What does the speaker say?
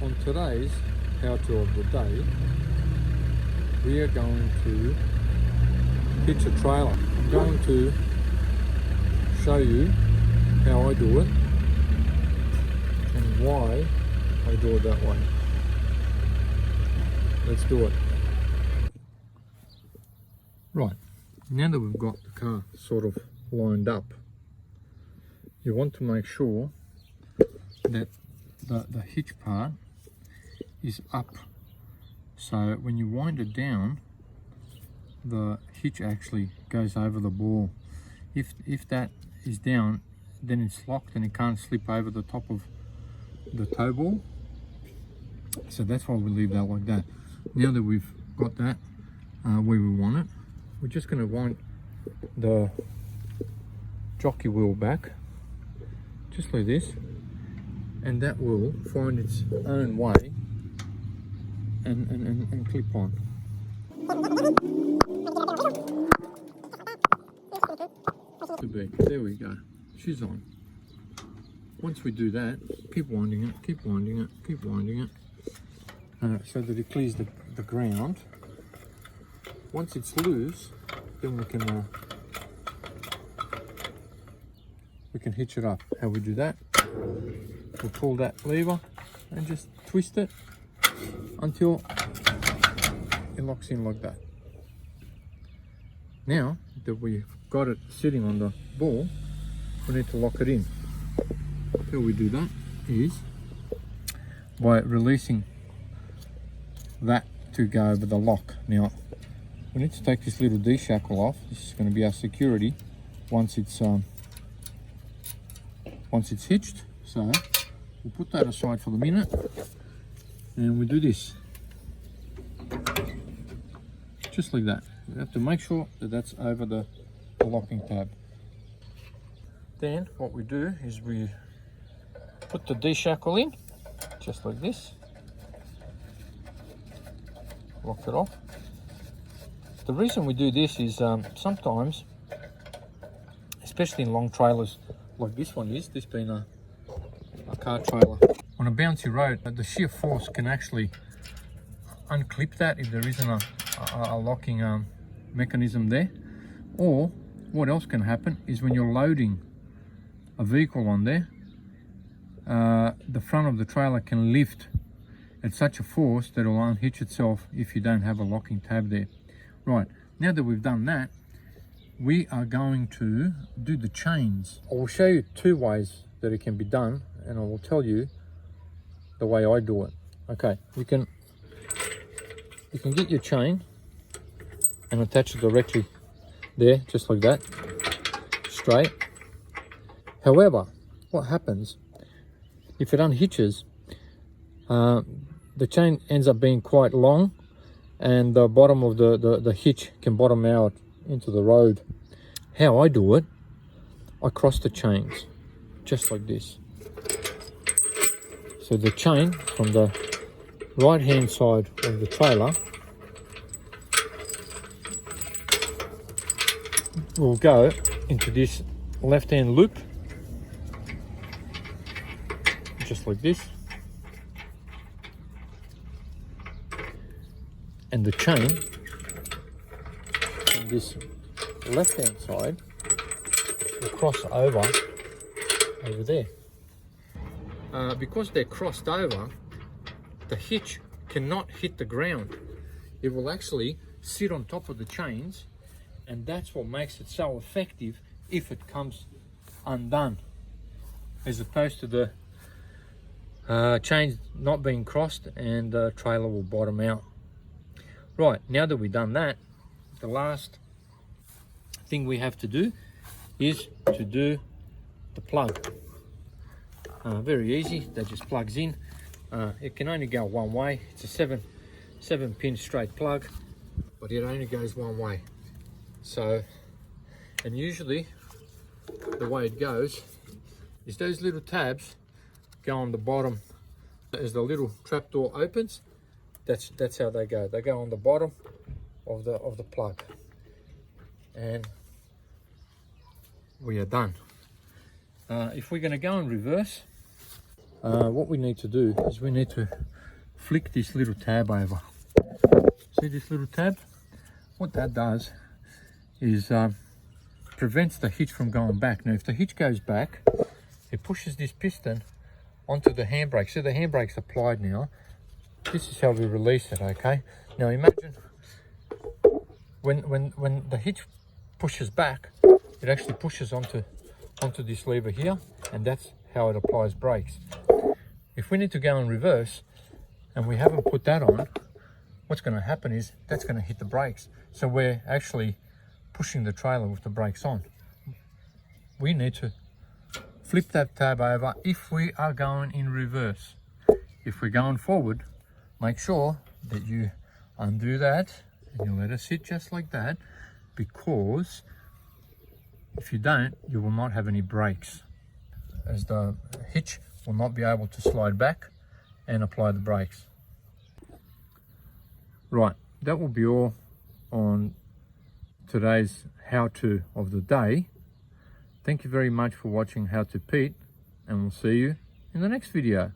on today's how-to of the day, we are going to hitch a trailer. I'm going to show you how I do it and why I do it that way. Let's do it. Right, now that we've got the car sort of lined up, you want to make sure that the hitch part is up, so when you wind it down, the hitch actually goes over the ball. If that is down, then it's locked and it can't slip over the top of the toe ball. So that's why we leave that like that. Now that we've got that where we want it, we're just going to wind the jockey wheel back just like this, and that will find its own way and clip on. There we go, she's on. Once we do that, keep winding it, keep winding it, keep winding it, so that it clears the ground. Once it's loose, then we can hitch it up. How we do that? We'll pull that lever and just twist it until it locks in like that. Now that we've got it sitting on the ball, we need to lock it in. How we do that is by releasing that to go over the lock. Now we need to take this little D-shackle off. This is going to be our security once it's hitched. So we'll put that aside for the minute, and we do this just like that. We have to make sure that that's over the locking tab. Then what we do is we put the D-shackle in just like this, lock it off. The reason we do this is sometimes, especially in long trailers like this one is, this being a car trailer, on a bouncy road, the sheer force can actually unclip that if there isn't a locking mechanism there. Or what else can happen is when you're loading a vehicle on there, the front of the trailer can lift at such a force that it will unhitch itself if you don't have a locking tab there. Right, now that we've done that, we are going to do the chains. I will show you two ways that it can be done, and I will tell you the way I do it. Okay, you can get your chain and attach it directly there, just like that, straight. However, what happens if it unhitches, the chain ends up being quite long, and the bottom of the hitch can bottom out into the road. How I do it, I cross the chains just like this. So the chain from the right hand side of the trailer will go into this left hand loop just like this, and the chain on this left hand side will cross over there. Because they're crossed over, the hitch cannot hit the ground. It will actually sit on top of the chains, and that's what makes it so effective if it comes undone, as opposed to the chains not being crossed and the trailer will bottom out. Right, now that we've done that, the last thing we have to do is to do the plug. Very easy, that just plugs in. It can only go one way. It's a seven pin straight plug, but it only goes one way. So, and usually the way it goes is those little tabs go on the bottom. As the little trapdoor opens, that's how they go. They go on the bottom of the plug, and we are done. If we're going to go in reverse, what we need to do is we need to flick this little tab over. See this little tab? What that does is prevents the hitch from going back. Now if the hitch goes back, it pushes this piston onto the handbrake. So the handbrake's applied now. This is how we release it, okay? Now imagine when the hitch pushes back, it actually pushes onto this lever here, and that's how it applies brakes. If we need to go in reverse and we haven't put that on, what's going to happen is that's going to hit the brakes. So we're actually pushing the trailer with the brakes on. We need to flip that tab over if we are going in reverse. If we're going forward, make sure that you undo that and you let it sit just like that, because if you don't, you will not have any brakes, as the hitch will not be able to slide back and apply the brakes. Right, that will be all on today's how-to of the day. Thank you very much for watching How to Pete, and we'll see you in the next video.